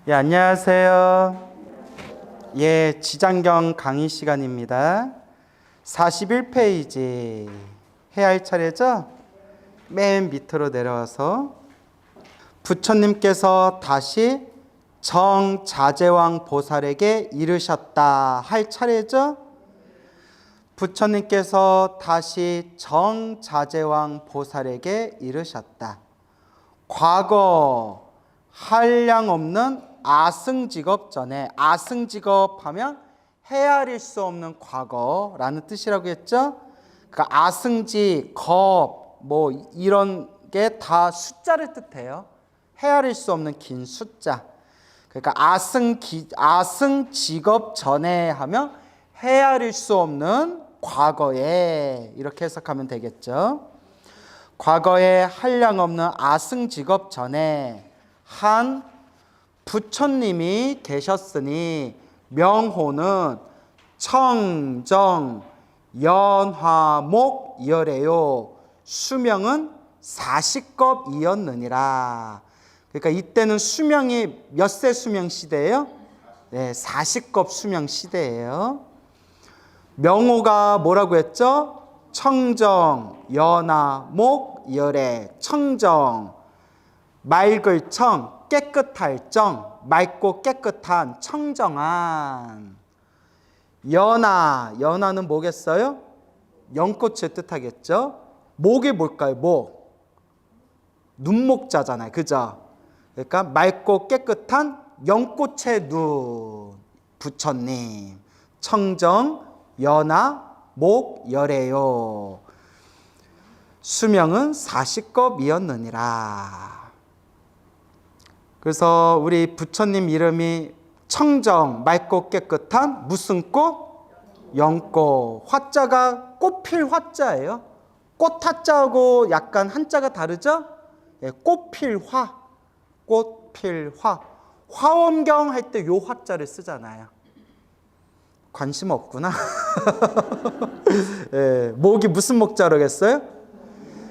예, 안녕하세요. 예, 지장경 강의 시간입니다. 41페이지 해야 할 차례죠? 맨 밑으로 내려와서 부처님께서 다시 정자재왕 보살에게 이르셨다 할 차례죠? 부처님께서 다시 정자재왕 보살에게 이르셨다. 과거 한량없는 아승직업 전에, 아승직업 하면 헤아릴 수 없는 과거라는 뜻이라고 했죠. 그 아승직, 겁, 뭐 이런 게 다 숫자를 뜻해요. 헤아릴 수 없는 긴 숫자. 그러니까 아승직업 전에 하면 헤아릴 수 없는 과거에, 이렇게 해석하면 되겠죠. 과거에 한량없는 아승직업 전에 한 부처님이 계셨으니 명호는 청정 연화목이여래요. 수명은 40겁이었느니라. 그러니까 이때는 수명이 몇 세 수명 시대예요? 네, 40겁 수명 시대예요. 명호가 뭐라고 했죠? 청정 연화목이여래. 청정, 맑을 청, 깨끗할 정, 맑고 깨끗한, 청정한. 연화는 뭐겠어요? 연꽃을 뜻하겠죠? 목이 뭘까요? 목. 눈목자잖아요. 그죠? 그러니까 맑고 깨끗한 연꽃의 눈. 부처님. 청정, 연화, 목, 열애요. 수명은 40겁이었느니라. 그래서 우리 부처님 이름이 청정, 맑고 깨끗한 무슨 꽃? 연꽃. 화자가 꽃필 화자예요. 꽃 화자하고 약간 한자가 다르죠? 예, 꽃필 화. 꽃필 화. 화엄경 할 때 요 화자를 쓰잖아요. 관심 없구나. 예, 목이 무슨 목자라겠어요?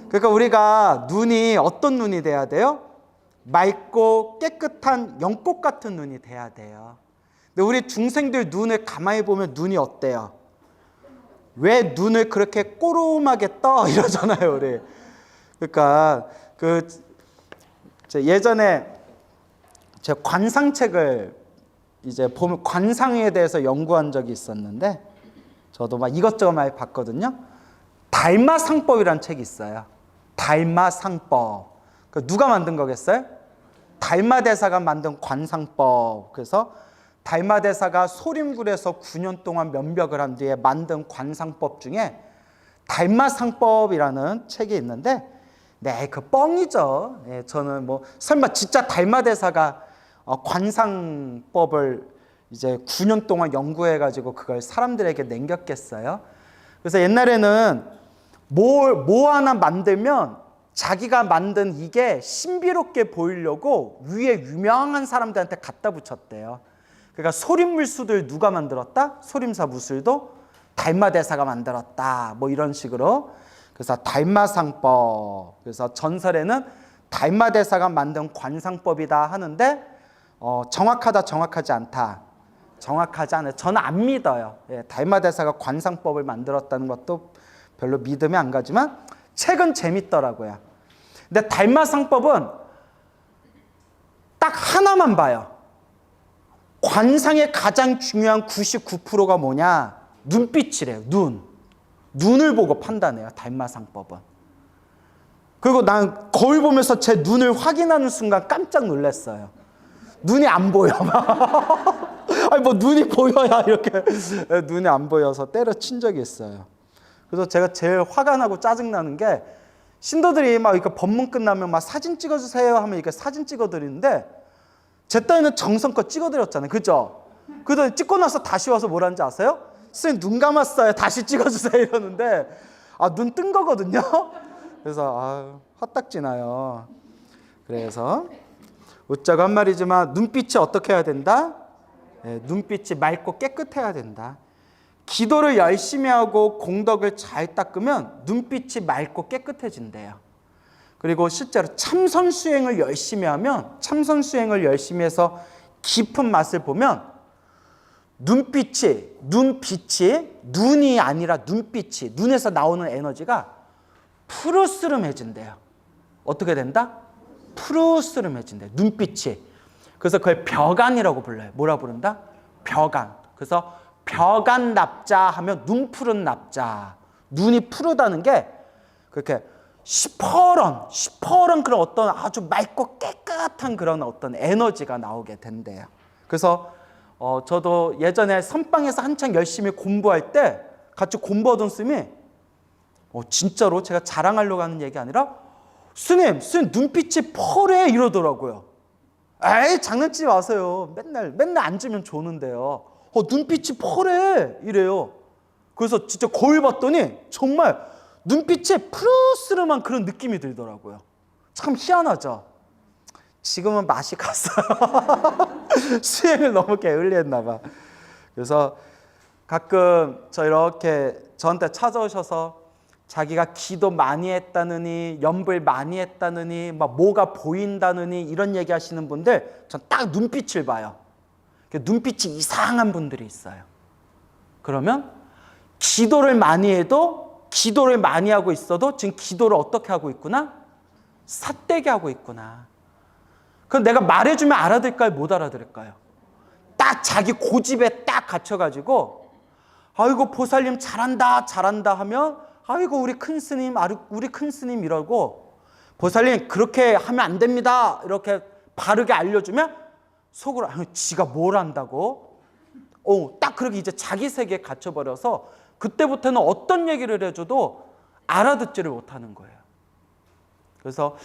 그러니까 우리가 눈이 어떤 눈이 돼야 돼요? 맑고 깨끗한 연꽃 같은 눈이 돼야 돼요. 근데 우리 중생들 눈을 가만히 보면 눈이 어때요? 왜 눈을 그렇게 꼬름하게 떠? 이러잖아요, 우리. 그러니까 예전에 제가 관상책을 이제 보면 관상에 대해서 연구한 적이 있었는데 저도 막 이것저것 많이 봤거든요. 달마상법이라는 책이 있어요. 달마상법. 누가 만든 거겠어요? 달마대사가 만든 관상법. 그래서 달마대사가 소림굴에서 9년 동안 면벽을 한 뒤에 만든 관상법 중에 달마상법이라는 책이 있는데, 네, 그 뻥이죠. 네, 저는 뭐 설마 진짜 달마대사가 관상법을 이제 9년 동안 연구해가지고 그걸 사람들에게 남겼겠어요? 그래서 옛날에는 뭐 하나 만들면 자기가 만든 이게 신비롭게 보이려고 위에 유명한 사람들한테 갖다 붙였대요. 그러니까 소림물수들 누가 만들었다? 소림사 무술도 달마대사가 만들었다. 뭐 이런 식으로. 그래서 달마상법. 그래서 전설에는 달마대사가 만든 관상법이다 하는데 정확하다, 정확하지 않다. 정확하지 않아요. 저는 안 믿어요. 예, 달마대사가 관상법을 만들었다는 것도 별로 믿음이 안 가지만 책은 재밌더라고요. 근데 달마상법은 딱 하나만 봐요. 관상의 가장 중요한 99%가 뭐냐? 눈빛이래요. 눈을 보고 판단해요. 달마상법은. 그리고 난 거울 보면서 제 눈을 확인하는 순간 깜짝 놀랐어요. 눈이 안 보여. 아니 뭐 눈이 보여야 이렇게. 눈이 안 보여서 때려친 적이 있어요. 그래서 제가 제일 화가 나고 짜증나는 게 신도들이 막 이렇게 법문 끝나면 막 사진 찍어주세요 하면 이렇게 사진 찍어드리는데 제 딴에는 정성껏 찍어드렸잖아요. 그죠? 그래서 찍고 나서 다시 와서 뭐라는지 아세요? 선생님 눈 감았어요. 다시 찍어주세요 이러는데 눈 뜬 거거든요. 그래서 화딱 지나요. 그래서 웃자고 한 말이지만 눈빛이 어떻게 해야 된다? 네, 눈빛이 맑고 깨끗해야 된다. 기도를 열심히 하고 공덕을 잘 닦으면 눈빛이 맑고 깨끗해진대요. 그리고 실제로 참선수행을 열심히 하면 참선수행을 열심히 해서 깊은 맛을 보면 눈빛이 눈이 아니라 눈빛이 눈에서 나오는 에너지가 푸르스름해진대요. 어떻게 된다? 푸르스름해진대요. 눈빛이. 그래서 그걸 벽안이라고 불러요. 뭐라 부른다? 벽안. 그래서 벽안 납자 하면 눈 푸른 납자. 눈이 푸르다는 게 그렇게 시퍼런 그런 어떤 아주 맑고 깨끗한 그런 어떤 에너지가 나오게 된대요. 그래서 저도 예전에 선방에서 한창 열심히 공부할 때 같이 공부하던 스님이 진짜로 제가 자랑하려고 하는 얘기 아니라 스님 눈빛이 펄해 이러더라고요. 에이 장난치지 마세요. 맨날 앉으면 좋는데요. 눈빛이 펄해 이래요. 그래서 진짜 거울 봤더니 정말 눈빛에 푸르스름한 그런 느낌이 들더라고요. 참 희한하죠. 지금은 맛이 갔어요. 수행을 너무 게을리했나 봐. 그래서 가끔 이렇게 저한테 찾아오셔서 자기가 기도 많이 했다느니 염불 많이 했다느니 막 뭐가 보인다느니 이런 얘기 하시는 분들 전 딱 눈빛을 봐요. 눈빛이 이상한 분들이 있어요. 그러면 기도를 많이 하고 있어도 지금 기도를 어떻게 하고 있구나? 삿되게 하고 있구나. 그럼 내가 말해주면 알아들을까요? 못 알아들을까요? 딱 자기 고집에 딱 갇혀가지고 아이고 보살님 잘한다 하면 아이고 우리 큰 스님 이러고 보살님 그렇게 하면 안 됩니다 이렇게 바르게 알려주면 속으로 지가 뭘 안다고? 딱 그렇게 이제 자기 세계에 갇혀버려서 그때부터는 어떤 얘기를 해줘도 알아듣지를 못하는 거예요. 그래서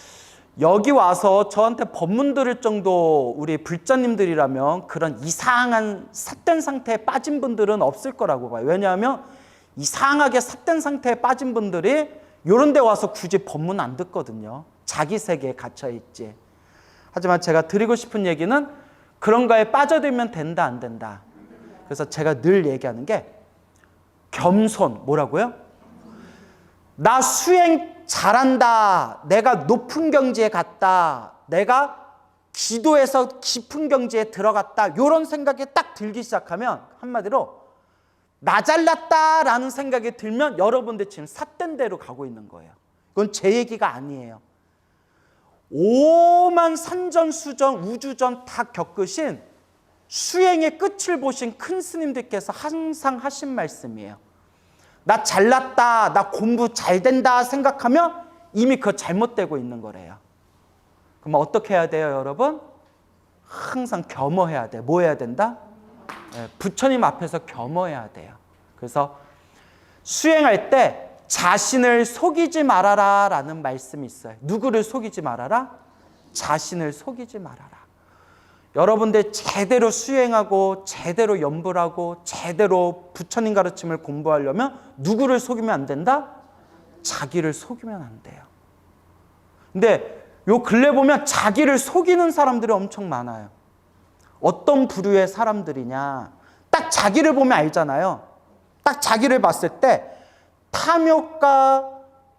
여기 와서 저한테 법문 들을 정도 우리 불자님들이라면 그런 이상한 삿된 상태에 빠진 분들은 없을 거라고 봐요. 왜냐하면 이상하게 삿된 상태에 빠진 분들이 이런 데 와서 굳이 법문 안 듣거든요. 자기 세계에 갇혀있지. 하지만 제가 드리고 싶은 얘기는 그런 거에 빠져들면 된다 안 된다. 그래서 제가 늘 얘기하는 게 겸손. 뭐라고요? 나 수행 잘한다. 내가 높은 경지에 갔다. 내가 기도에서 깊은 경지에 들어갔다. 이런 생각이 딱 들기 시작하면 한마디로 나 잘났다라는 생각이 들면 여러분들 지금 삿된 대로 가고 있는 거예요. 이건 제 얘기가 아니에요. 오만 산전수전 우주전 다 겪으신 수행의 끝을 보신 큰 스님들께서 항상 하신 말씀이에요. 나 잘났다, 나 공부 잘 된다 생각하면 이미 그거 잘못되고 있는 거래요. 그럼 어떻게 해야 돼요, 여러분? 항상 겸허해야 돼. 뭐 해야 된다? 부처님 앞에서 겸허해야 돼요. 그래서 수행할 때 자신을 속이지 말아라 라는 말씀이 있어요. 누구를 속이지 말아라? 자신을 속이지 말아라. 여러분들 제대로 수행하고 제대로 염불하고 제대로 부처님 가르침을 공부하려면 누구를 속이면 안 된다? 자기를 속이면 안 돼요. 근데 요 근래 보면 자기를 속이는 사람들이 엄청 많아요. 어떤 부류의 사람들이냐? 딱 자기를 보면 알잖아요. 딱 자기를 봤을 때 탐욕과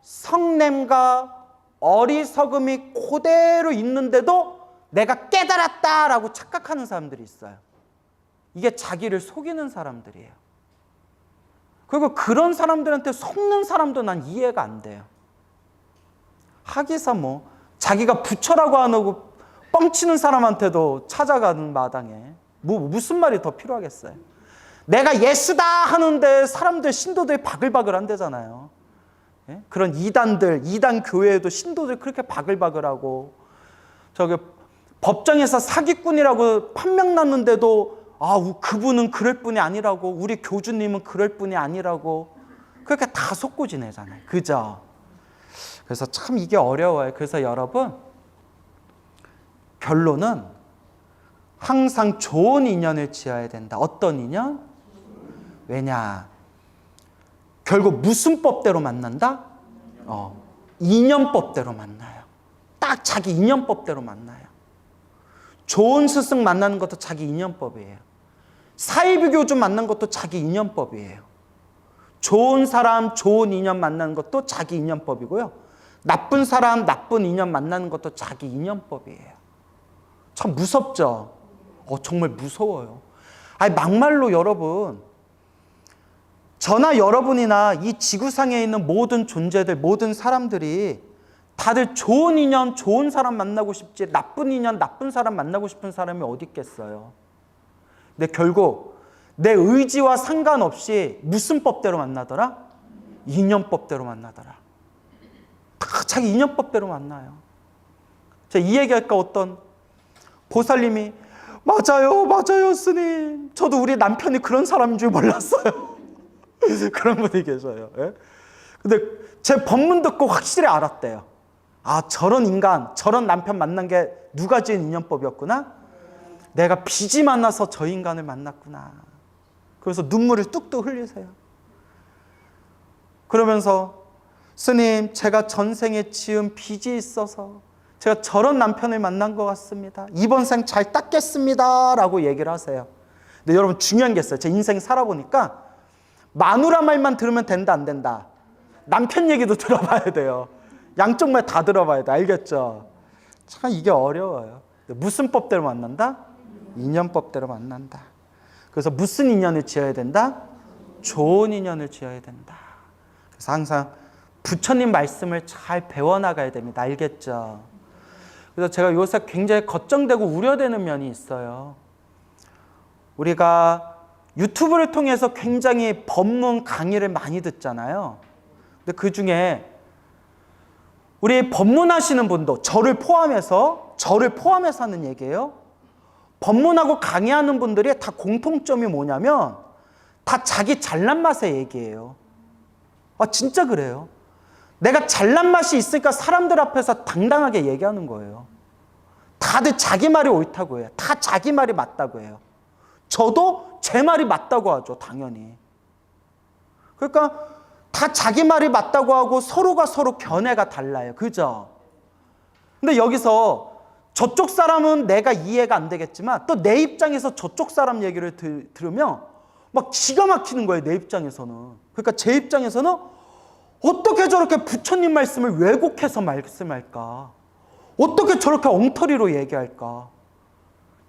성냄과 어리석음이 그대로 있는데도 내가 깨달았다라고 착각하는 사람들이 있어요. 이게 자기를 속이는 사람들이에요. 그리고 그런 사람들한테 속는 사람도 난 이해가 안 돼요. 하기사 뭐 자기가 부처라고 안 하고 뻥치는 사람한테도 찾아가는 마당에 무슨 말이 더 필요하겠어요. 내가 예수다 하는데 사람들 신도들이 바글바글 한대잖아요. 예? 그런 이단 교회에도 신도들 그렇게 바글바글하고 저기 법정에서 사기꾼이라고 판명 났는데도 그분은 그럴 뿐이 아니라고 우리 교주님은 그럴 뿐이 아니라고 그렇게 다 속고 지내잖아요. 그죠? 그래서 참 이게 어려워요. 그래서 여러분 결론은 항상 좋은 인연을 지어야 된다. 어떤 인연? 왜냐? 결국 무슨 법대로 만난다? 인연법대로 만나요. 딱 자기 인연법대로 만나요. 좋은 스승 만나는 것도 자기 인연법이에요. 사이비 교주 만나는 것도 자기 인연법이에요. 좋은 사람, 좋은 인연 만나는 것도 자기 인연법이고요. 나쁜 사람, 나쁜 인연 만나는 것도 자기 인연법이에요. 참 무섭죠? 정말 무서워요. 아니, 막말로 여러분, 저나 여러분이나 이 지구상에 있는 모든 존재들, 모든 사람들이 다들 좋은 인연, 좋은 사람 만나고 싶지 나쁜 인연, 나쁜 사람 만나고 싶은 사람이 어디 있겠어요. 근데 결국 내 의지와 상관없이 무슨 법대로 만나더라? 인연법대로 만나더라. 다 자기 인연법대로 만나요. 제가 이 얘기할까 어떤 보살님이 맞아요 스님. 저도 우리 남편이 그런 사람인 줄 몰랐어요. 그런 분이 계셔요. 예? 근데 제 법문 듣고 확실히 알았대요. 저런 인간, 저런 남편 만난 게 누가 지은 인연법이었구나. 내가 빚이 많아서 저 인간을 만났구나. 그래서 눈물을 뚝뚝 흘리세요. 그러면서 스님, 제가 전생에 지은 빚이 있어서 제가 저런 남편을 만난 것 같습니다. 이번 생 잘 닦겠습니다 라고 얘기를 하세요. 근데 여러분 중요한 게 있어요. 제 인생 살아보니까 마누라 말만 들으면 된다 안 된다. 남편 얘기도 들어봐야 돼요. 양쪽 말 다 들어봐야 돼. 알겠죠? 참 이게 어려워요. 무슨 법대로 만난다? 인연법대로 만난다. 그래서 무슨 인연을 지어야 된다? 좋은 인연을 지어야 된다. 그래서 항상 부처님 말씀을 잘 배워나가야 됩니다. 알겠죠? 그래서 제가 요새 굉장히 걱정되고 우려되는 면이 있어요. 우리가 유튜브를 통해서 굉장히 법문 강의를 많이 듣잖아요. 근데 그 중에 우리 법문하시는 분도 저를 포함해서 하는 얘기예요. 법문하고 강의하는 분들이 다 공통점이 뭐냐면 다 자기 잘난 맛의 얘기예요. 진짜 그래요. 내가 잘난 맛이 있으니까 사람들 앞에서 당당하게 얘기하는 거예요. 다들 자기 말이 옳다고 해요. 다 자기 말이 맞다고 해요. 저도 제 말이 맞다고 하죠, 당연히. 그러니까 다 자기 말이 맞다고 하고 서로가 서로 견해가 달라요. 그죠? 근데 여기서 저쪽 사람은 내가 이해가 안 되겠지만 또 내 입장에서 저쪽 사람 얘기를 들으면 막 기가 막히는 거예요, 내 입장에서는. 그러니까 제 입장에서는 어떻게 저렇게 부처님 말씀을 왜곡해서 말씀할까? 어떻게 저렇게 엉터리로 얘기할까?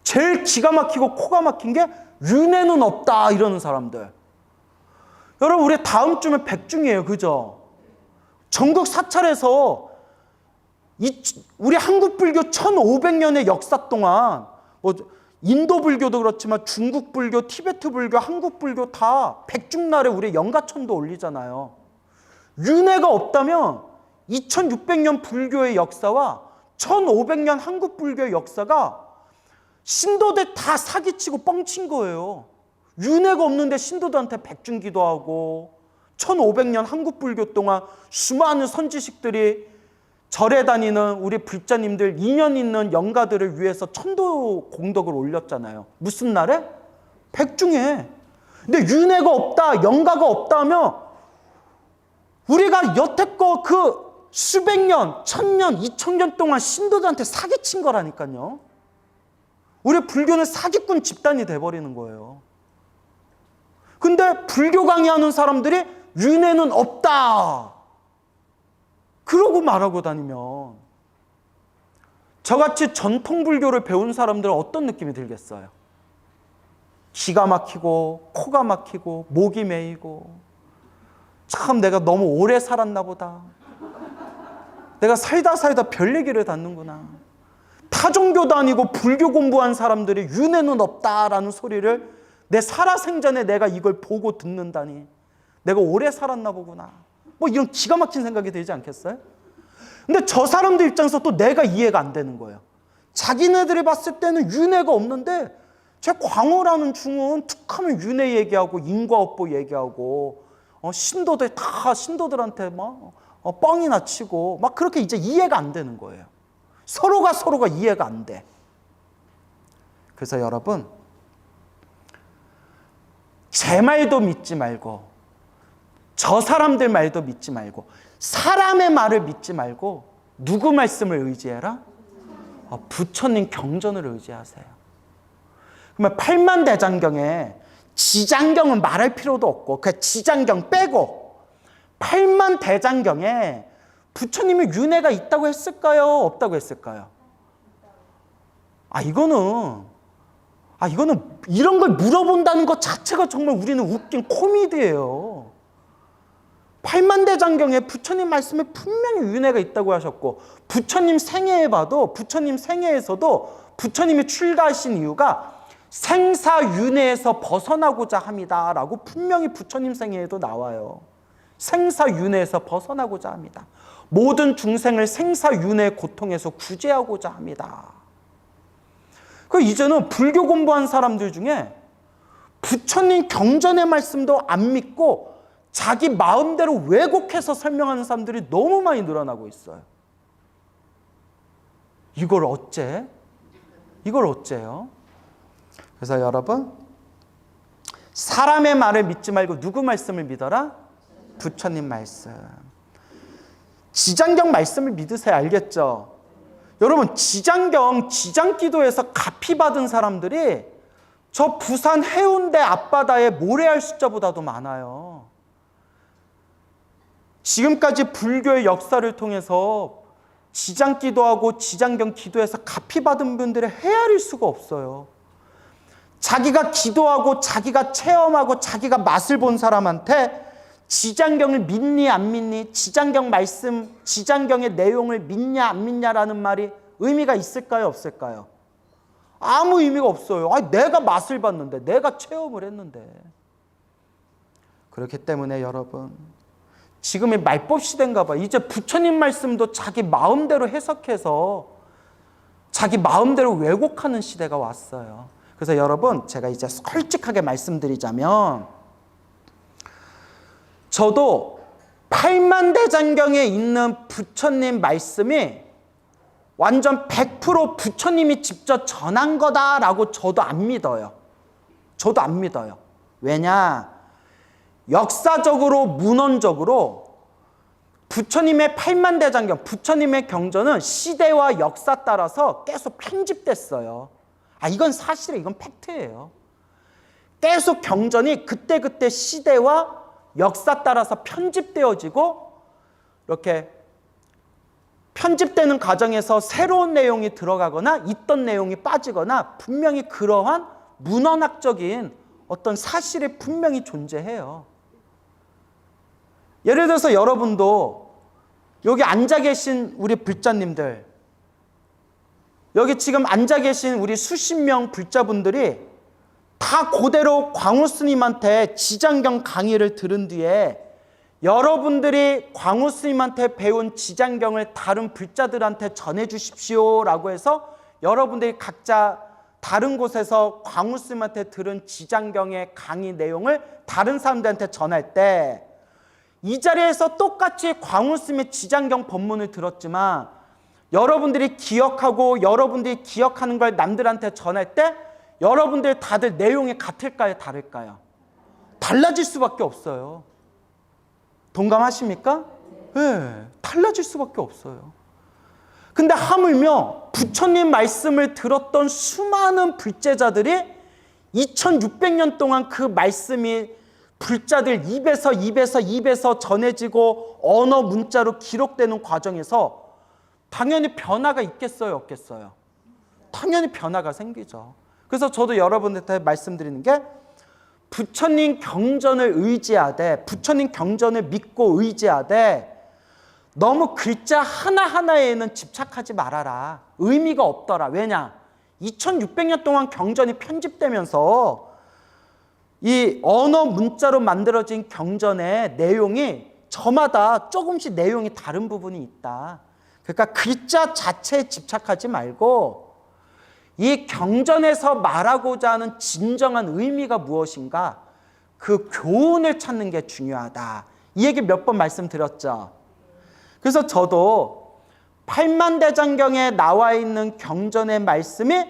제일 기가 막히고 코가 막힌 게 윤회는 없다 이러는 사람들. 여러분 우리 다음 주면 백중이에요. 그죠? 전국 사찰에서 우리 한국 불교 1500년의 역사 동안 인도 불교도 그렇지만 중국 불교, 티베트 불교, 한국 불교 다 백중날에 우리 영가천도 올리잖아요. 윤회가 없다면 2600년 불교의 역사와 1500년 한국 불교의 역사가 신도들 다 사기치고 뻥친 거예요. 윤회가 없는데 신도들한테 백중 기도하고 1500년 한국 불교 동안 수많은 선지식들이 절에 다니는 우리 불자님들 인연 있는 영가들을 위해서 천도 공덕을 올렸잖아요. 무슨 날에? 백중에. 근데 윤회가 없다, 영가가 없다 하면 우리가 여태껏 그 수백 년, 1000년, 2000년 동안 신도들한테 사기친 거라니까요. 우리 불교는 사기꾼 집단이 돼버리는 거예요. 근데 불교 강의하는 사람들이 윤회는 없다 그러고 말하고 다니면 저같이 전통 불교를 배운 사람들은 어떤 느낌이 들겠어요? 기가 막히고 코가 막히고 목이 메이고 참 내가 너무 오래 살았나 보다. 내가 살다 별 얘기를 듣는구나. 타종교 다니고 불교 공부한 사람들이 윤회는 없다라는 소리를 내 살아생전에 내가 이걸 보고 듣는다니 내가 오래 살았나 보구나. 이런 기가 막힌 생각이 들지 않겠어요? 근데 저 사람들 입장에서 또 내가 이해가 안 되는 거예요. 자기네들이 봤을 때는 윤회가 없는데 제 광호라는 중은 툭하면 윤회 얘기하고 인과업보 얘기하고 신도들 다 신도들한테 막 뻥이나 치고 막 그렇게 이제 이해가 안 되는 거예요. 서로가 이해가 안 돼. 그래서 여러분 제 말도 믿지 말고 저 사람들 말도 믿지 말고 사람의 말을 믿지 말고 누구 말씀을 의지해라? 부처님 경전을 의지하세요. 그러면 팔만대장경에 지장경은 말할 필요도 없고 그 지장경 빼고 팔만대장경에 부처님이 윤회가 있다고 했을까요? 없다고 했을까요? 이거는 이거는 이런 걸 물어본다는 것 자체가 정말 우리는 웃긴 코미디예요. 팔만대장경에 부처님 말씀에 분명히 윤회가 있다고 하셨고, 부처님 생애에 봐도, 부처님 생애에서도 부처님이 출가하신 이유가 생사윤회에서 벗어나고자 합니다 라고 분명히 부처님 생애에도 나와요. 생사윤회에서 벗어나고자 합니다. 모든 중생을 생사윤회의 고통에서 구제하고자 합니다. 이제는 불교 공부한 사람들 중에 부처님 경전의 말씀도 안 믿고 자기 마음대로 왜곡해서 설명하는 사람들이 너무 많이 늘어나고 있어요. 이걸 어째? 이걸 어째요? 그래서 여러분, 사람의 말을 믿지 말고 누구 말씀을 믿어라? 부처님 말씀. 지장경 말씀을 믿으세요. 알겠죠? 여러분, 지장경, 지장기도에서 가피 받은 사람들이 저 부산 해운대 앞바다의 모래알 숫자보다도 많아요. 지금까지 불교의 역사를 통해서 지장기도하고 지장경 기도에서 가피 받은 분들의 헤아릴 수가 없어요. 자기가 기도하고 자기가 체험하고 자기가 맛을 본 사람한테 지장경을 믿니 안 믿니, 지장경 말씀, 지장경의 내용을 믿냐 안 믿냐라는 말이 의미가 있을까요, 없을까요? 아무 의미가 없어요. 내가 맛을 봤는데, 내가 체험을 했는데. 그렇기 때문에 여러분, 지금이 말법 시대인가 봐요. 이제 부처님 말씀도 자기 마음대로 해석해서 자기 마음대로 왜곡하는 시대가 왔어요. 그래서 여러분, 제가 이제 솔직하게 말씀드리자면, 저도 팔만대장경에 있는 부처님 말씀이 완전 100% 부처님이 직접 전한 거다라고 저도 안 믿어요. 저도 안 믿어요. 왜냐? 역사적으로, 문헌적으로 부처님의 팔만대장경, 부처님의 경전은 시대와 역사 따라서 계속 편집됐어요. 이건 사실이에요. 이건 팩트예요. 계속 경전이 그때그때 시대와 역사 따라서 편집되어지고, 이렇게 편집되는 과정에서 새로운 내용이 들어가거나 있던 내용이 빠지거나 분명히 그러한 문헌학적인 어떤 사실이 분명히 존재해요. 예를 들어서 여러분도 여기 앉아 계신 우리 불자님들, 여기 지금 앉아 계신 우리 수십 명 불자분들이 다 그대로 광우 스님한테 지장경 강의를 들은 뒤에 여러분들이 광우 스님한테 배운 지장경을 다른 불자들한테 전해 주십시오 라고 해서 여러분들이 각자 다른 곳에서 광우 스님한테 들은 지장경의 강의 내용을 다른 사람들한테 전할 때, 이 자리에서 똑같이 광우 스님의 지장경 법문을 들었지만 여러분들이 기억하고 여러분들이 기억하는 걸 남들한테 전할 때 여러분들 다들 내용이 같을까요, 다를까요? 달라질 수밖에 없어요. 동감하십니까? 네, 달라질 수밖에 없어요. 근데 하물며 부처님 말씀을 들었던 수많은 불제자들이 2600년 동안 그 말씀이 불자들 입에서 전해지고 언어 문자로 기록되는 과정에서 당연히 변화가 있겠어요, 없겠어요? 당연히 변화가 생기죠. 그래서 저도 여러분들한테 말씀드리는 게, 부처님 경전을 의지하되, 부처님 경전을 믿고 의지하되 너무 글자 하나하나에는 집착하지 말아라. 의미가 없더라. 왜냐? 2600년 동안 경전이 편집되면서 이 언어 문자로 만들어진 경전의 내용이 저마다 조금씩 내용이 다른 부분이 있다. 그러니까 글자 자체에 집착하지 말고 이 경전에서 말하고자 하는 진정한 의미가 무엇인가, 그 교훈을 찾는 게 중요하다. 이 얘기 몇 번 말씀드렸죠. 그래서 저도 팔만대장경에 나와 있는 경전의 말씀이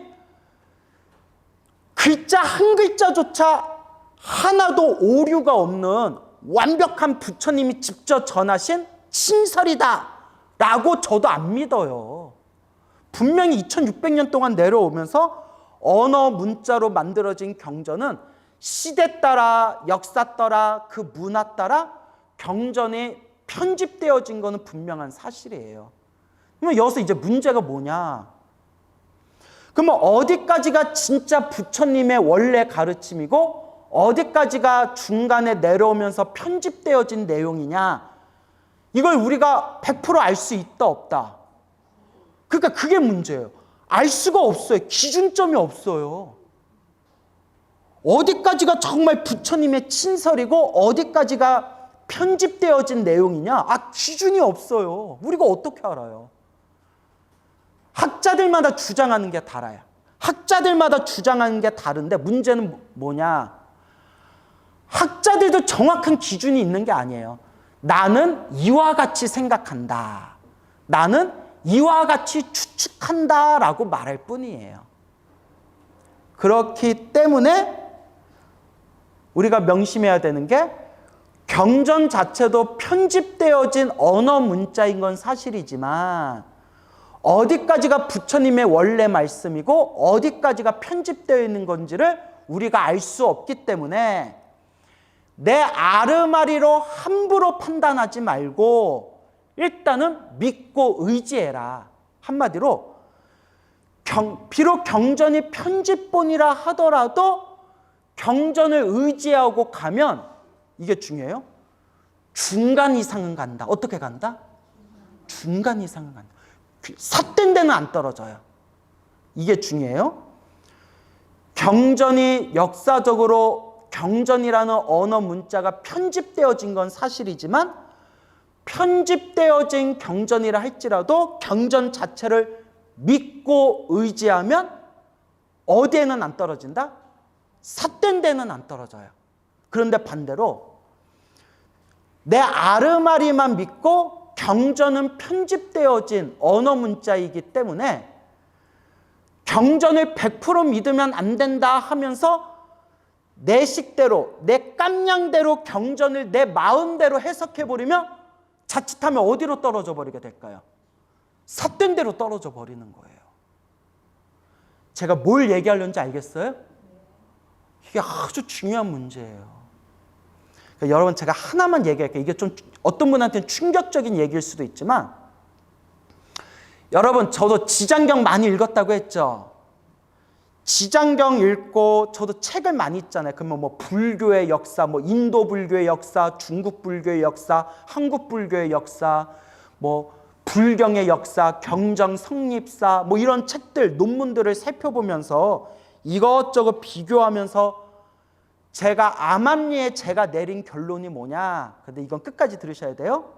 글자 한 글자조차 하나도 오류가 없는 완벽한 부처님이 직접 전하신 친설이다 라고 저도 안 믿어요. 분명히 2600년 동안 내려오면서 언어 문자로 만들어진 경전은 시대 따라, 역사 따라, 그 문화 따라 경전이 편집되어진 것은 분명한 사실이에요. 그러면 여기서 이제 문제가 뭐냐? 그러면 어디까지가 진짜 부처님의 원래 가르침이고 어디까지가 중간에 내려오면서 편집되어진 내용이냐, 이걸 우리가 100% 알 수 있다 없다. 그러니까 그게 문제예요. 알 수가 없어요. 기준점이 없어요. 어디까지가 정말 부처님의 친설이고 어디까지가 편집되어진 내용이냐, 기준이 없어요. 우리가 어떻게 알아요? 학자들마다 주장하는 게 달라요. 학자들마다 주장하는 게 다른데 문제는 뭐냐? 학자들도 정확한 기준이 있는 게 아니에요. 나는 이와 같이 생각한다. 나는 이와 같이 추측한다 라고 말할 뿐이에요. 그렇기 때문에 우리가 명심해야 되는 게, 경전 자체도 편집되어진 언어 문자인 건 사실이지만 어디까지가 부처님의 원래 말씀이고 어디까지가 편집되어 있는 건지를 우리가 알 수 없기 때문에 내 아르마리로 함부로 판단하지 말고 일단은 믿고 의지해라. 한마디로 비록 경전이 편집본이라 하더라도 경전을 의지하고 가면, 이게 중요해요, 중간 이상은 간다. 어떻게 간다? 중간 이상은 간다. 삿된 데는 안 떨어져요. 이게 중요해요. 경전이 역사적으로, 경전이라는 언어 문자가 편집되어진 건 사실이지만 편집되어진 경전이라 할지라도 경전 자체를 믿고 의지하면 어디에는 안 떨어진다? 삿된 데는 안 떨어져요. 그런데 반대로 내 아르마리만 믿고, 경전은 편집되어진 언어 문자이기 때문에 경전을 100% 믿으면 안 된다 하면서 내 식대로, 내 깜냥대로 경전을 내 마음대로 해석해버리면 자칫하면 어디로 떨어져 버리게 될까요? 삿된 데로 떨어져 버리는 거예요. 제가 뭘 얘기하려는지 알겠어요? 이게 아주 중요한 문제예요. 그러니까 여러분, 제가 하나만 얘기할게요. 이게 좀 어떤 분한테는 충격적인 얘기일 수도 있지만, 여러분, 저도 지장경 많이 읽었다고 했죠. 지장경 읽고 저도 책을 많이 읽잖아요. 그러면 뭐 불교의 역사, 뭐 인도 불교의 역사, 중국 불교의 역사, 한국 불교의 역사, 뭐 불경의 역사, 경정 성립사, 뭐 이런 책들, 논문들을 살펴보면서 이것저것 비교하면서 제가 암암리에 제가 내린 결론이 뭐냐? 근데 이건 끝까지 들으셔야 돼요.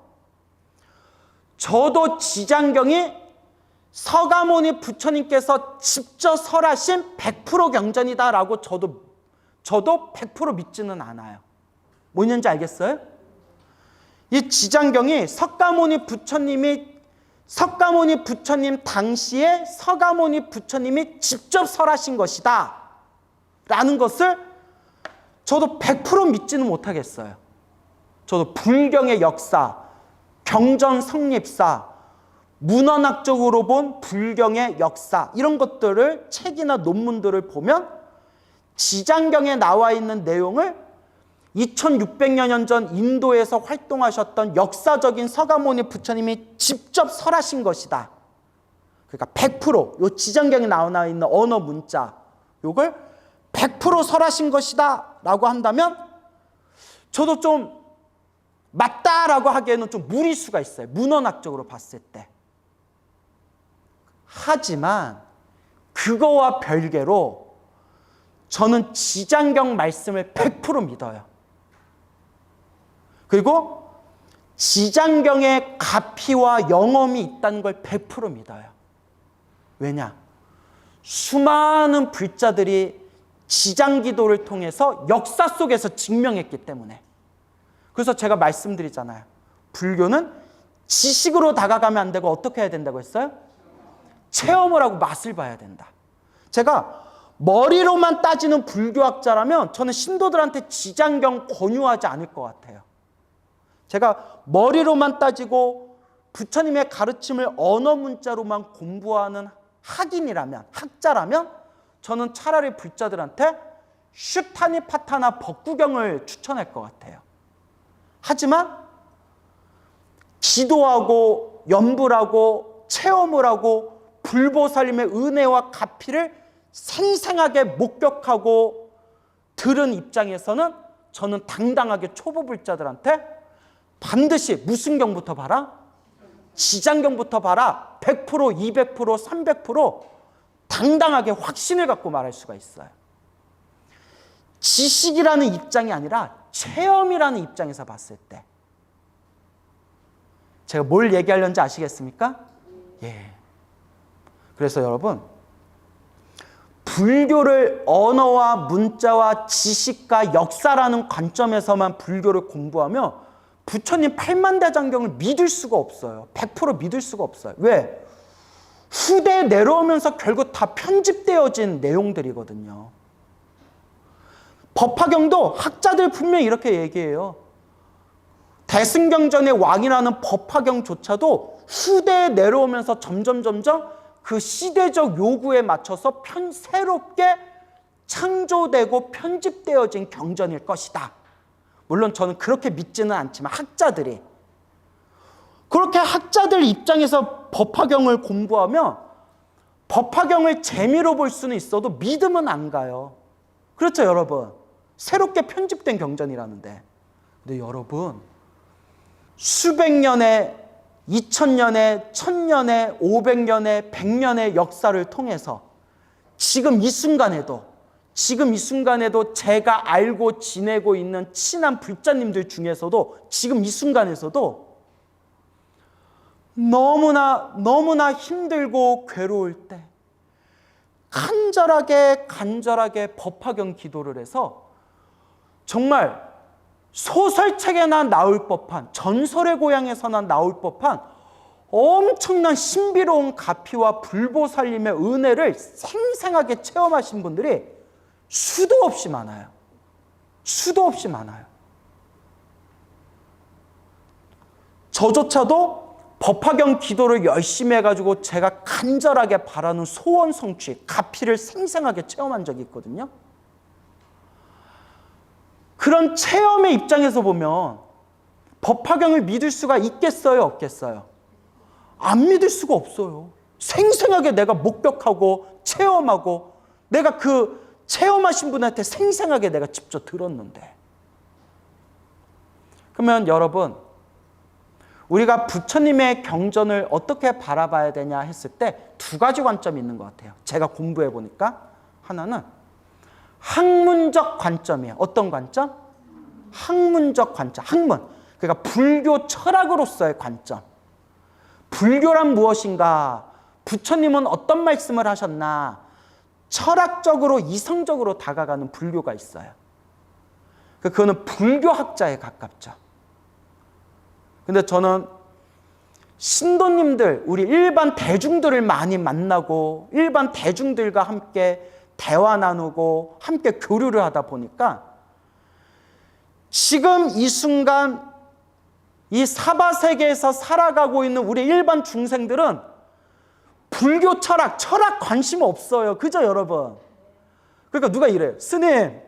저도 지장경이 서가모니 부처님께서 직접 설하신 100% 경전이다라고 저도 100% 믿지는 않아요. 뭐였는지 알겠어요? 이 지장경이 석가모니 부처님 당시에 서가모니 부처님이 직접 설하신 것이다 라는 것을 저도 100% 믿지는 못하겠어요. 저도 불경의 역사, 경전 성립사, 문헌학적으로 본 불경의 역사, 이런 것들을, 책이나 논문들을 보면 지장경에 나와 있는 내용을 2600여 년 전 인도에서 활동하셨던 역사적인 서가모니 부처님이 직접 설하신 것이다. 그러니까 100% 요 지장경에 나와 있는 언어 문자, 요걸 100% 설하신 것이다 라고 한다면 저도 좀 맞다라고 하기에는 좀 무리수가 있어요. 문헌학적으로 봤을 때. 하지만 그거와 별개로 저는 지장경 말씀을 100% 믿어요. 그리고 지장경에 가피와 영험이 있다는 걸 100% 믿어요. 왜냐? 수많은 불자들이 지장기도를 통해서 역사 속에서 증명했기 때문에. 그래서 제가 말씀드리잖아요. 불교는 지식으로 다가가면 안 되고 어떻게 해야 된다고 했어요? 체험을 하고 맛을 봐야 된다. 제가 머리로만 따지는 불교학자라면 저는 신도들한테 지장경 권유하지 않을 것 같아요. 제가 머리로만 따지고 부처님의 가르침을 언어 문자로만 공부하는 학인이라면, 학자라면 저는 차라리 불자들한테 슈타니파타나 법구경을 추천할 것 같아요. 하지만 기도하고 연불하고 체험을 하고 불보살님의 은혜와 가피를 생생하게 목격하고 들은 입장에서는 저는 당당하게 초보불자들한테 반드시 무슨 경부터 봐라? 지장경부터 봐라. 100%, 200%, 300% 당당하게 확신을 갖고 말할 수가 있어요. 지식이라는 입장이 아니라 체험이라는 입장에서 봤을 때. 제가 뭘 얘기하려는지 아시겠습니까? 예. 그래서 여러분, 불교를 언어와 문자와 지식과 역사라는 관점에서만 불교를 공부하면 부처님 8만대장경을 믿을 수가 없어요. 100% 믿을 수가 없어요. 왜? 후대에 내려오면서 결국 다 편집되어진 내용들이거든요. 법화경도 학자들 분명히 이렇게 얘기해요. 대승경전의 왕이라는 법화경조차도 후대에 내려오면서 점점 그 시대적 요구에 맞춰서 새롭게 창조되고 편집되어진 경전일 것이다. 물론 저는 그렇게 믿지는 않지만 학자들이 그렇게 학자들 입장에서 법화경을 공부하면 법화경을 재미로 볼 수는 있어도 믿음은 안 가요. 그렇죠, 여러분? 새롭게 편집된 경전이라는데. 근데 여러분, 수백 년의 2000년의 1000년의 500년의 100년의 역사를 통해서 지금 이 순간에도 제가 알고 지내고 있는 친한 불자님들 중에서도 지금 이 순간에서도 너무나 힘들고 괴로울 때 간절하게 법화경 기도를 해서 정말 소설책에나 나올 법한, 전설의 고향에서나 나올 법한 엄청난 신비로운 가피와 불보살님의 은혜를 생생하게 체험하신 분들이 수도 없이 많아요. 저조차도 법화경 기도를 열심히 해가지고 제가 간절하게 바라는 소원 성취, 가피를 생생하게 체험한 적이 있거든요. 그런 체험의 입장에서 보면 법화경을 믿을 수가 있겠어요, 없겠어요? 안 믿을 수가 없어요. 생생하게 내가 목격하고 체험하고 내가 그 체험하신 분한테 생생하게 내가 직접 들었는데. 그러면 여러분, 우리가 부처님의 경전을 어떻게 바라봐야 되냐 했을 때 두 가지 관점이 있는 것 같아요. 제가 공부해 보니까 하나는 학문적 관점이에요. 어떤 관점? 학문적 관점. 학문. 그러니까 불교 철학으로서의 관점. 불교란 무엇인가? 부처님은 어떤 말씀을 하셨나? 철학적으로 이성적으로 다가가는 불교가 있어요. 그거는 불교학자에 가깝죠. 근데 저는 신도님들, 우리 일반 대중들을 많이 만나고 일반 대중들과 함께 대화 나누고 함께 교류를 하다 보니까 지금 이 순간 이 사바세계에서 살아가고 있는 우리 일반 중생들은 불교 철학 관심 없어요. 그죠, 여러분? 그러니까 누가 이래요. 스님,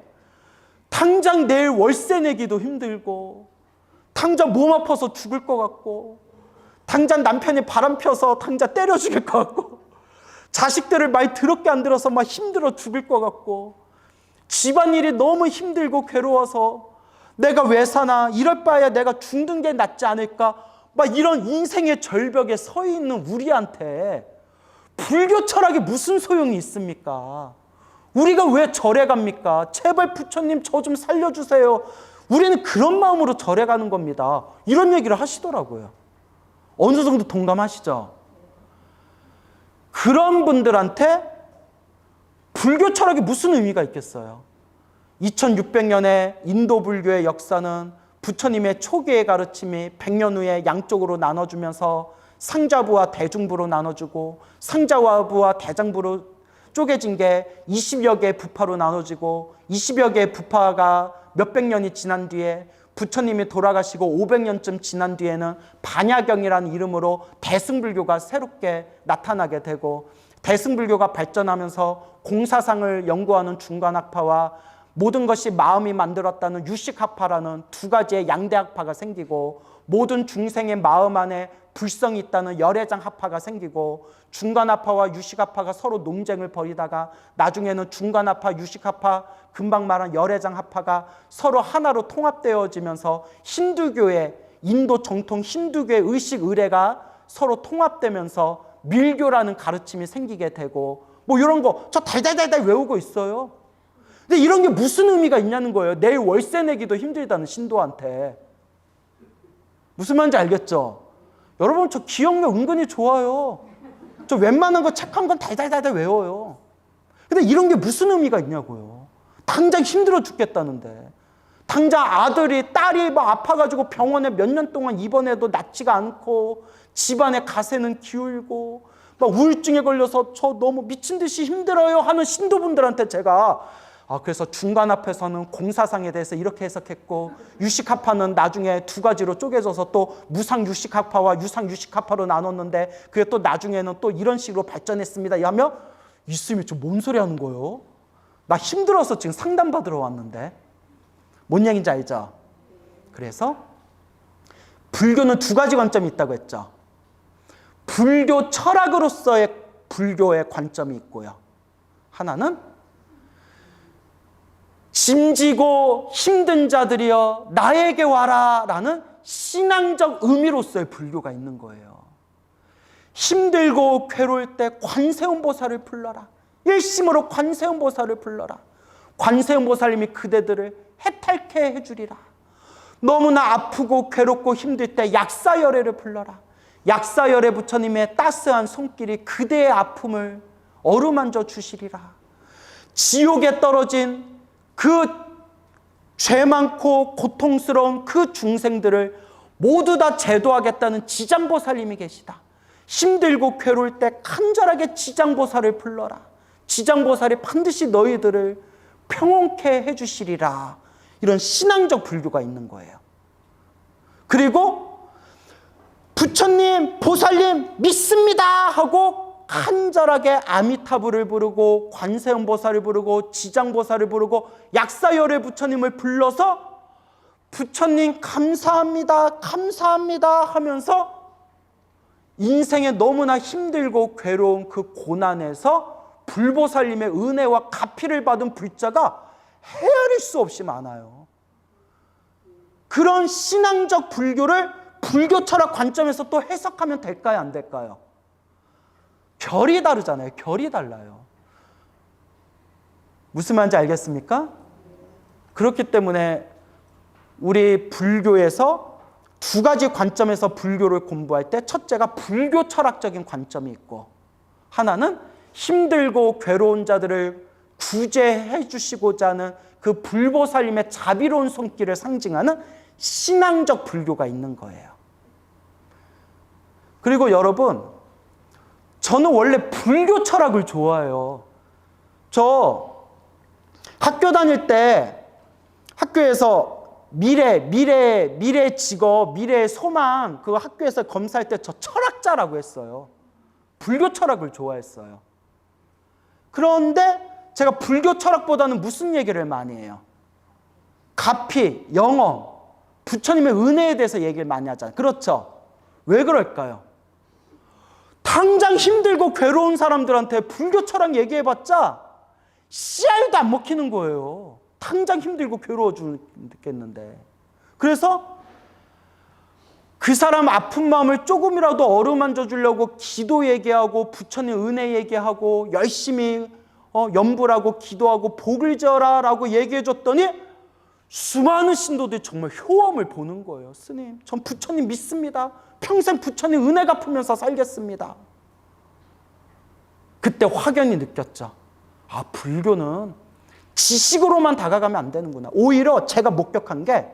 당장 내일 월세 내기도 힘들고 당장 몸 아파서 죽을 것 같고 당장 남편이 바람 펴서 당장 때려 죽일 것 같고 자식들을 말 더럽게 안 들어서 막 힘들어 죽을 것 같고 집안일이 너무 힘들고 괴로워서 내가 왜 사나, 이럴 바에야 내가 죽는 게 낫지 않을까, 막 이런 인생의 절벽에 서 있는 우리한테 불교 철학이 무슨 소용이 있습니까? 우리가 왜 절에 갑니까? 제발 부처님 저 좀 살려주세요. 우리는 그런 마음으로 절에 가는 겁니다. 이런 얘기를 하시더라고요. 어느 정도 동감하시죠? 그런 분들한테 불교 철학이 무슨 의미가 있겠어요? 2600년의 인도 불교의 역사는 부처님의 초기의 가르침이 100년 후에 양쪽으로 나눠주면서 상자부와 대중부로 나눠주고 상자부와 대장부로 쪼개진 게 20여 개의 부파로 나눠지고 20여 개의 부파가 몇백 년이 지난 뒤에 부처님이 돌아가시고 500년쯤 지난 뒤에는 반야경이라는 이름으로 대승불교가 새롭게 나타나게 되고 대승불교가 발전하면서 공사상을 연구하는 중간학파와 모든 것이 마음이 만들었다는 유식학파라는 두 가지의 양대학파가 생기고 모든 중생의 마음 안에 불성이 있다는 열애장 합파가 생기고, 중간합파와 유식합파가 서로 논쟁을 벌이다가 나중에는 중간합파, 유식합파, 금방 말한 열애장 합파가 서로 하나로 통합되어지면서 힌두교의, 인도 정통 힌두교의 의식 의례가 서로 통합되면서 밀교라는 가르침이 생기게 되고, 뭐 이런 거 저 달달달달 외우고 있어요. 근데 이런 게 무슨 의미가 있냐는 거예요. 내일 월세 내기도 힘들다는 신도한테. 무슨 말인지 알겠죠? 여러분, 저 기억력 은근히 좋아요. 저 웬만한 거 책 한 권 달달달달 외워요. 근데 이런 게 무슨 의미가 있냐고요. 당장 힘들어 죽겠다는데, 당장 아들이, 딸이 막 아파가지고 병원에 몇 년 동안 입원해도 낫지가 않고, 집안에 가세는 기울고 막 우울증에 걸려서 저 너무 미친 듯이 힘들어요 하는 신도분들한테 제가 그래서 중간합에서는 공사상에 대해서 이렇게 해석했고, 유식합파는 나중에 두 가지로 쪼개져서 또 무상유식합파와 유상유식합파로 나눴는데 그게 또 나중에는 또 이런 식으로 발전했습니다 하며, 있으면 좀 뭔 소리 하는 거예요? 나 힘들어서 지금 상담받으러 왔는데. 뭔 얘기인지 알죠? 그래서 불교는 두 가지 관점이 있다고 했죠. 불교 철학으로서의 불교의 관점이 있고요. 하나는 짐지고 힘든 자들이여 나에게 와라 라는 신앙적 의미로서의 불교가 있는 거예요. 힘들고 괴로울 때 관세음보살을 불러라. 일심으로 관세음보살을 불러라. 관세음보살님이 그대들을 해탈케 해주리라. 너무나 아프고 괴롭고 힘들 때 약사열애를 불러라. 약사열애 부처님의 따스한 손길이 그대의 아픔을 어루만져 주시리라. 지옥에 떨어진 그 죄 많고 고통스러운 그 중생들을 모두 다 제도하겠다는 지장보살님이 계시다. 힘들고 괴로울 때 간절하게 지장보살을 불러라. 지장보살이 반드시 너희들을 평온케 해주시리라. 이런 신앙적 불교가 있는 거예요. 그리고 부처님, 보살님 믿습니다 하고 간절하게 아미타불을 부르고 관세음보살을 부르고 지장보살을 부르고 약사열애 부처님을 불러서 부처님 감사합니다, 감사합니다 하면서 인생에 너무나 힘들고 괴로운 그 고난에서 불보살님의 은혜와 가피를 받은 불자가 헤아릴 수 없이 많아요. 그런 신앙적 불교를 불교 철학 관점에서 또 해석하면 될까요, 안 될까요? 결이 다르잖아요. 결이 달라요. 무슨 말인지 알겠습니까? 그렇기 때문에 우리 불교에서 두 가지 관점에서 불교를 공부할 때, 첫째가 불교 철학적인 관점이 있고, 하나는 힘들고 괴로운 자들을 구제해 주시고자 하는 그 불보살님의 자비로운 손길을 상징하는 신앙적 불교가 있는 거예요. 그리고 여러분, 저는 원래 불교 철학을 좋아해요. 저 학교 다닐 때 학교에서 미래 직업, 미래의 소망, 그 학교에서 검사할 때 저 철학자라고 했어요. 불교 철학을 좋아했어요. 그런데 제가 불교 철학보다는 무슨 얘기를 많이 해요? 가피, 영험, 부처님의 은혜에 대해서 얘기를 많이 하잖아요. 그렇죠? 왜 그럴까요? 당장 힘들고 괴로운 사람들한테 불교 철학 얘기해봤자 씨알도 안 먹히는 거예요. 당장 힘들고 괴로워 죽겠는데. 그래서 그 사람 아픈 마음을 조금이라도 어루만져 주려고 기도 얘기하고 부처님 은혜 얘기하고 열심히 염불하고 기도하고 복을 져라 라고 얘기해 줬더니 수많은 신도들이 정말 효험을 보는 거예요. 스님, 전 부처님 믿습니다. 평생 부처님 은혜 갚으면서 살겠습니다. 그때 확연히 느꼈죠. 불교는 지식으로만 다가가면 안 되는구나. 오히려 제가 목격한 게,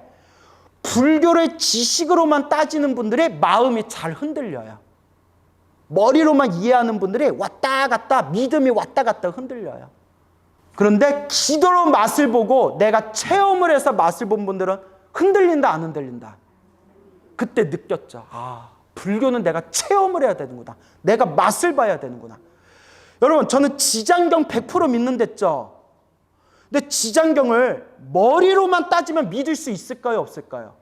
불교를 지식으로만 따지는 분들의 마음이 잘 흔들려요. 머리로만 이해하는 분들이 왔다 갔다, 믿음이 왔다 갔다 흔들려요. 그런데 기도로 맛을 보고 내가 체험을 해서 맛을 본 분들은 흔들린다, 안 흔들린다? 그때 느꼈죠. 불교는 내가 체험을 해야 되는구나. 내가 맛을 봐야 되는구나. 여러분, 저는 지장경 100% 믿는댔죠. 근데 지장경을 머리로만 따지면 믿을 수 있을까요, 없을까요?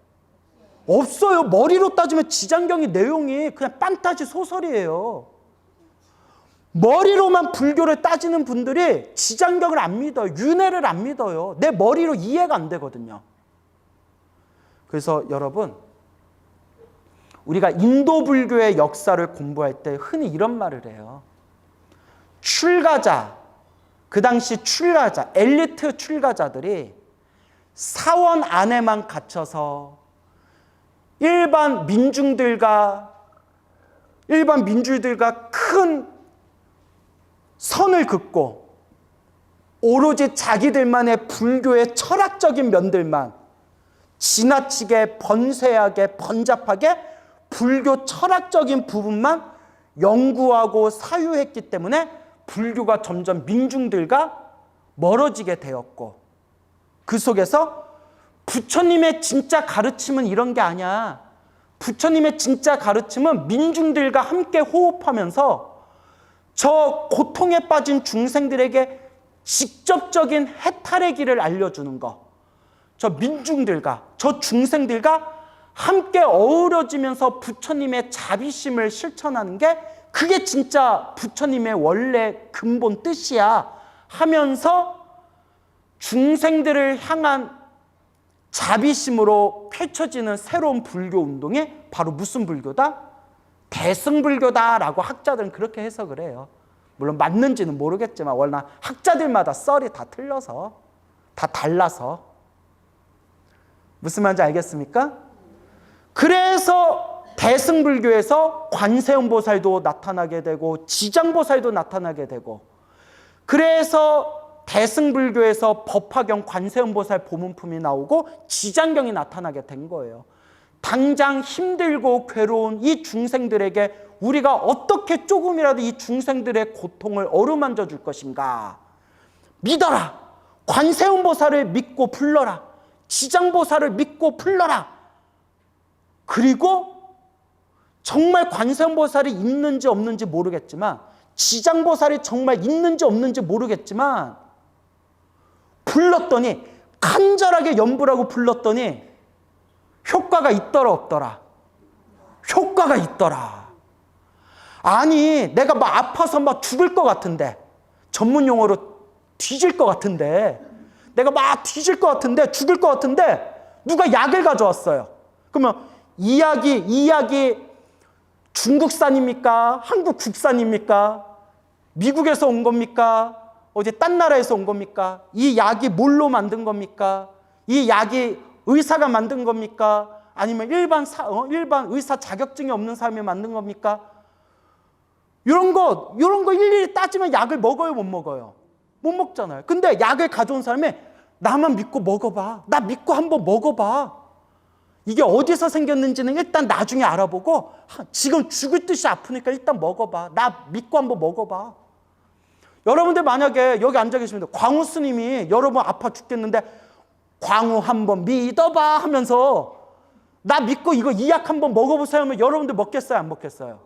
없어요. 머리로 따지면 지장경의 내용이 그냥 판타지 소설이에요. 머리로만 불교를 따지는 분들이 지장경을 안 믿어요. 윤회를 안 믿어요. 내 머리로 이해가 안 되거든요. 그래서 여러분, 우리가 인도 불교의 역사를 공부할 때 흔히 이런 말을 해요. 출가자, 그 당시 출가자, 엘리트 출가자들이 사원 안에만 갇혀서 일반 민중들과 큰 선을 긋고 오로지 자기들만의 불교의 철학적인 면들만 지나치게 번세하게 번잡하게 불교 철학적인 부분만 연구하고 사유했기 때문에 불교가 점점 민중들과 멀어지게 되었고, 그 속에서 부처님의 진짜 가르침은 이런 게 아니야. 부처님의 진짜 가르침은 민중들과 함께 호흡하면서 저 고통에 빠진 중생들에게 직접적인 해탈의 길을 알려주는 거. 저 민중들과, 저 중생들과 함께 어우러지면서 부처님의 자비심을 실천하는 게 그게 진짜 부처님의 원래 근본 뜻이야 하면서 중생들을 향한 자비심으로 펼쳐지는 새로운 불교 운동이 바로 무슨 불교다? 대승불교다라고 학자들은 그렇게 해석을 해요. 물론 맞는지는 모르겠지만 워낙 학자들마다 썰이 다 틀려서, 다 달라서. 무슨 말인지 알겠습니까? 그래서 대승불교에서 관세음보살도 나타나게 되고 지장보살도 나타나게 되고, 그래서 대승불교에서 법화경 관세음보살 보문품이 나오고 지장경이 나타나게 된 거예요. 당장 힘들고 괴로운 이 중생들에게 우리가 어떻게 조금이라도 이 중생들의 고통을 어루만져 줄 것인가. 믿어라. 관세음보살을 믿고 불러라. 지장보살을 믿고 불러라. 그리고 정말 관세음보살이 있는지 없는지 모르겠지만, 지장보살이 정말 있는지 없는지 모르겠지만 불렀더니, 간절하게 연불하고 불렀더니 효과가 있더라 없더라? 효과가 있더라. 아니, 내가 막 아파서 막 죽을 것 같은데, 전문 용어로 뒤질 것 같은데, 내가 막 뒤질 것 같은데, 죽을 것 같은데 누가 약을 가져왔어요. 그러면 이 약이 중국산입니까? 한국 국산입니까? 미국에서 온 겁니까? 어디 딴 나라에서 온 겁니까? 이 약이 뭘로 만든 겁니까? 이 약이 의사가 만든 겁니까? 아니면 일반 의사 자격증이 없는 사람이 만든 겁니까? 이런 거 일일이 따지면 약을 먹어요, 못 먹어요? 못 먹잖아요. 근데 약을 가져온 사람이 나만 믿고 먹어봐. 나 믿고 한번 먹어봐. 이게 어디서 생겼는지는 일단 나중에 알아보고, 지금 죽을 듯이 아프니까 일단 먹어봐. 나 믿고 한번 먹어봐. 여러분들 만약에 여기 앉아 계시면 광우 스님이 여러분 아파 죽겠는데 광우 한번 믿어봐 하면서 나 믿고 이 약 한번 먹어보세요 하면 여러분들 먹겠어요, 안 먹겠어요?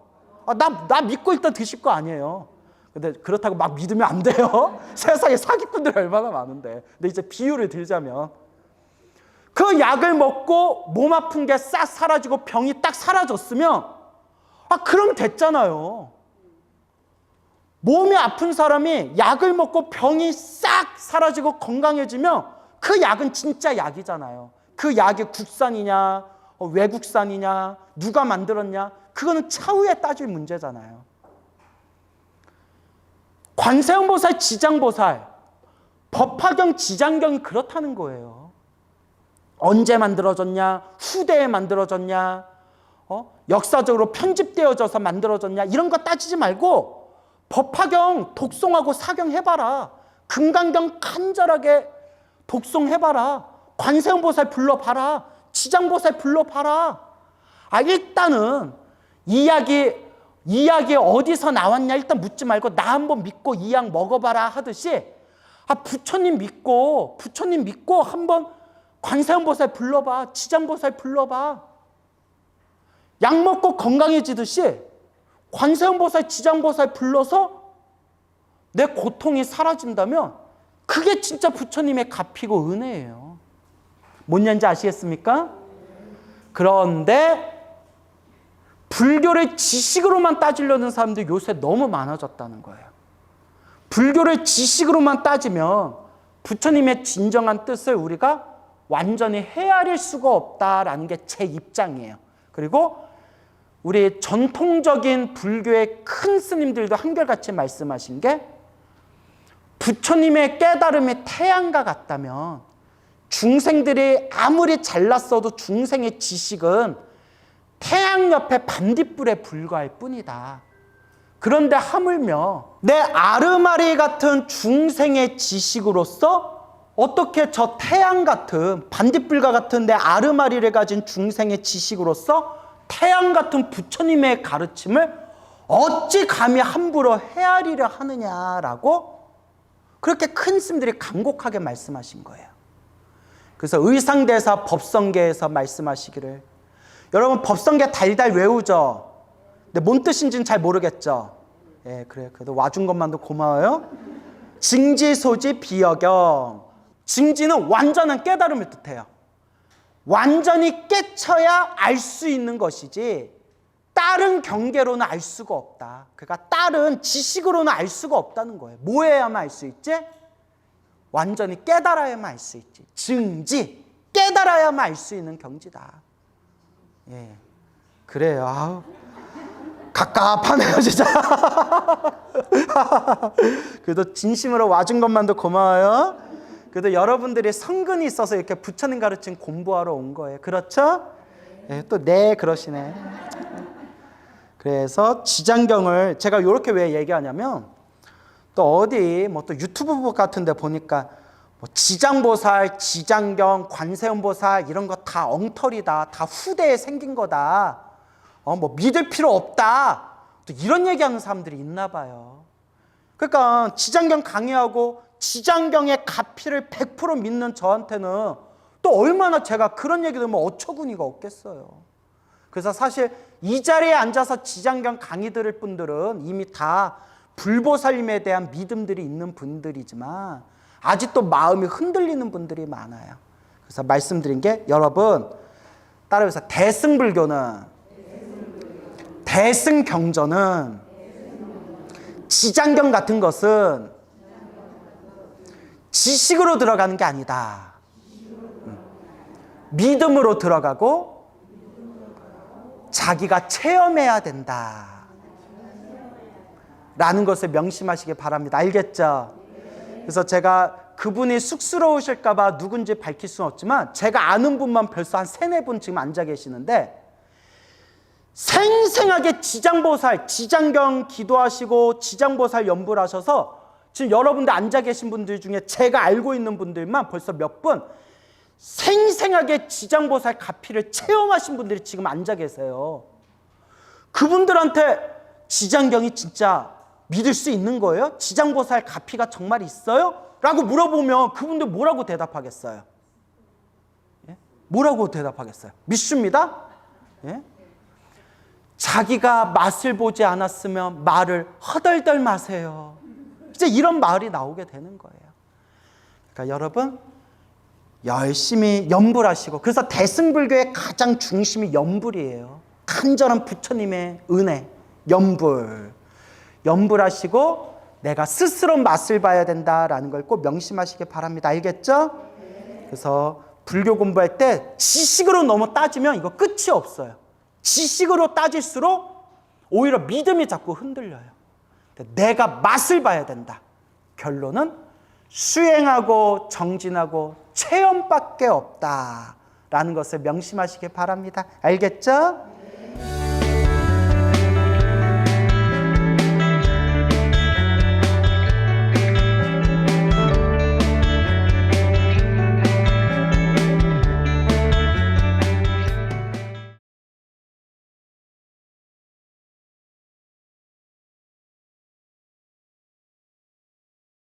나 믿고 일단 드실 거 아니에요. 근데 그렇다고 막 믿으면 안 돼요. 세상에 사기꾼들이 얼마나 많은데. 근데 이제 비유를 들자면, 그 약을 먹고 몸 아픈 게 싹 사라지고 병이 딱 사라졌으면 그럼 됐잖아요. 몸이 아픈 사람이 약을 먹고 병이 싹 사라지고 건강해지면 그 약은 진짜 약이잖아요. 그 약이 국산이냐 외국산이냐 누가 만들었냐 그거는 차후에 따질 문제잖아요. 관세음보살, 지장보살, 법화경, 지장경이 그렇다는 거예요. 언제 만들어졌냐, 후대에 만들어졌냐, 역사적으로 편집되어져서 만들어졌냐 이런 거 따지지 말고 법화경 독송하고 사경해봐라. 금강경 간절하게 독송해봐라. 관세음보살 불러봐라. 지장보살 불러봐라. 일단은 이 약이 어디서 나왔냐 일단 묻지 말고 나 한번 믿고 이 약 먹어봐라 하듯이 부처님 믿고 한번 관세음보살 불러봐. 지장보살 불러봐. 약 먹고 건강해지듯이 관세음보살, 지장보살 불러서 내 고통이 사라진다면 그게 진짜 부처님의 값이고 은혜예요. 뭔 얘기인지 아시겠습니까? 그런데 불교를 지식으로만 따지려는 사람들이 요새 너무 많아졌다는 거예요. 불교를 지식으로만 따지면 부처님의 진정한 뜻을 우리가 완전히 헤아릴 수가 없다라는 게 제 입장이에요. 그리고 우리 전통적인 불교의 큰 스님들도 한결같이 말씀하신 게 부처님의 깨달음이 태양과 같다면 중생들이 아무리 잘났어도 중생의 지식은 태양 옆에 반딧불에 불과할 뿐이다. 그런데 하물며 내 아르마리 같은 중생의 지식으로서 어떻게 저 태양 같은 반딧불과 같은 내 아르마리를 가진 중생의 지식으로서 태양 같은 부처님의 가르침을 어찌 감히 함부로 헤아리려 하느냐라고 그렇게 큰 스님들이 간곡하게 말씀하신 거예요. 그래서 의상대사 법성계에서 말씀하시기를, 여러분 법성계 달달 외우죠? 근데 뭔 뜻인지는 잘 모르겠죠? 예, 그래. 그래도 와준 것만도 고마워요. 증지소지 비여경. 증지는 완전한 깨달음을 뜻해요. 완전히 깨쳐야 알 수 있는 것이지 다른 경계로는 알 수가 없다. 그러니까 다른 지식으로는 알 수가 없다는 거예요. 뭐 해야만 알 수 있지? 완전히 깨달아야만 알 수 있지. 증지, 깨달아야만 알 수 있는 경지다. 예, 그래요. 아우, 갑갑하네요 진짜. 그래도 진심으로 와준 것만도 고마워요. 그래도 여러분들이 성근이 있어서 이렇게 부처님 가르침 공부하러 온 거예요. 그렇죠? 예, 또 네, 그러시네. 그래서 지장경을 제가 이렇게 왜 얘기하냐면, 또 어디 뭐 또 유튜브 같은 데 보니까 뭐 지장보살, 지장경, 관세음보살 이런 거 다 엉터리다. 다 후대에 생긴 거다. 뭐 믿을 필요 없다. 또 이런 얘기하는 사람들이 있나 봐요. 그러니까 지장경 강의하고 지장경의 가피를 100% 믿는 저한테는 또 얼마나 제가 그런 얘기 들으면 어처구니가 없겠어요. 그래서 사실 이 자리에 앉아서 지장경 강의 들을 분들은 이미 다 불보살님에 대한 믿음들이 있는 분들이지만 아직도 마음이 흔들리는 분들이 많아요. 그래서 말씀드린 게, 여러분 따라해서 대승불교는, 대승경전은, 지장경 같은 것은 지식으로 들어가는 게 아니다. 믿음으로 들어가고 자기가 체험해야 된다 라는 것을 명심하시기 바랍니다. 알겠죠? 그래서 제가 그분이 쑥스러우실까 봐 누군지 밝힐 수는 없지만 제가 아는 분만 벌써 한 3-4분 지금 앉아 계시는데, 생생하게 지장보살, 지장경 기도하시고 지장보살 연부를 하셔서 지금 여러분들 앉아 계신 분들 중에 제가 알고 있는 분들만 벌써 몇 분 생생하게 지장보살 가피를 체험하신 분들이 지금 앉아 계세요. 그분들한테 지장경이 진짜 믿을 수 있는 거예요? 지장보살 가피가 정말 있어요? 라고 물어보면 그분들 뭐라고 대답하겠어요? 예? 뭐라고 대답하겠어요? 믿습니다? 예? 자기가 맛을 보지 않았으면 말을 허덜덜 마세요. 이제 이런 말이 나오게 되는 거예요. 그러니까 여러분 열심히 연불하시고, 그래서 대승불교의 가장 중심이 연불이에요. 간절한 부처님의 은혜, 연불하시고 내가 스스로 맛을 봐야 된다라는 걸 꼭 명심하시기 바랍니다. 알겠죠? 그래서 불교 공부할 때 지식으로 너무 따지면 이거 끝이 없어요. 지식으로 따질수록 오히려 믿음이 자꾸 흔들려요. 내가 맛을 봐야 된다. 결론은 수행하고 정진하고 체험밖에 없다라는 것을 명심하시기 바랍니다. 알겠죠?